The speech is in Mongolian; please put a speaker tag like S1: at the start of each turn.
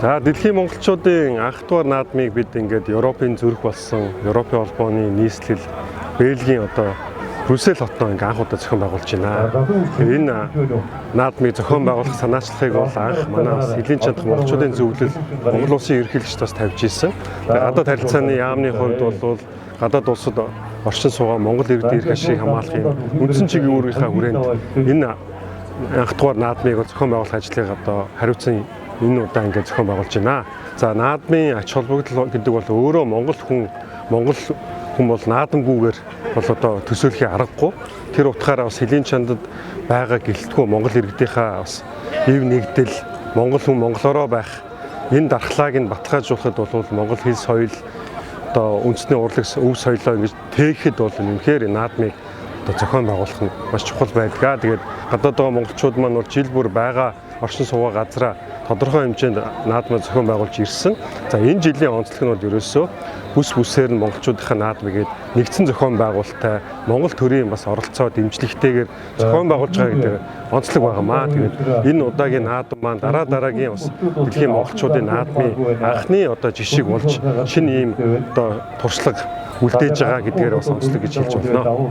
S1: За дэлхийн монголчуудын анх дугаар наадмыг бид ингээд Европын зүрх болсон Европын холбооны нийслэл Бельгийн одоо Брюссел хотноо ингээд анх удаа зохион байгуулж байна. Энэ наадмыг зохион байгуулах санаачлалыг бол анх манай бас элийн чадах монголчуудын зөвлөл Монгол улсын ерөнхийлөгч бас тавьж ирсэн. Гадаад харилцааны яамны хувьд бол гадаад улсад орчин суугаа Монгол иргэдийн эрх ашиг хамгаалахын үндсэн чиглэл үүргийнхаа хүрээнд энэ анх дугаар наадмыг зохион байгуулах ажлыг одоо хариуцсан энэ удаа ингээд зохион байгуулж байна. За наадмын ач холбогдол гэдэг бол өөрөө монгол хүн бол наадамгүйгээр бол одоо төсөөлөхий аргагүй. Тэр утгаараа бас элийн чандад байгаа гэлтгүй монгол иргэдийнхаа бас ив нэгдэл монгол хүн монголороо байх энэ дархлааг нь баталгаажуулахад бол монгол хэл соёл одоо үндэсний урлаг өв соёлоо ингэж тээхэд бол үнэхээр наадмыг одоо зохион байгуулах нь маш чухал байдаг. Тэгээд гадаад байгаа монголчууд маань бол жил бүр байгаа орчин суугаа газраа тодорхой хэмжээнд наадмыг зохион байгуулж ирсэн. За энэ жилийн онцлог нь бол ерөөсөө бүс бүсээр нь монголчуудынхаа наадмыг нэгдсэн зохион байгуулалттай Монгол төрийн бас оролцоо дэмжлэгтэйгээр зохион байгуулж байгаа гэдэг онцлог байгаамаа. Тэгээд энэ удаагийн наадам маань дараагийн бас дэлхийн монголчуудын наадмын анхны одоо жишг болж шинэ ийм одоо туршлага үлдээж байгаа гэдгээр бас онцлог гэж хэлж болно.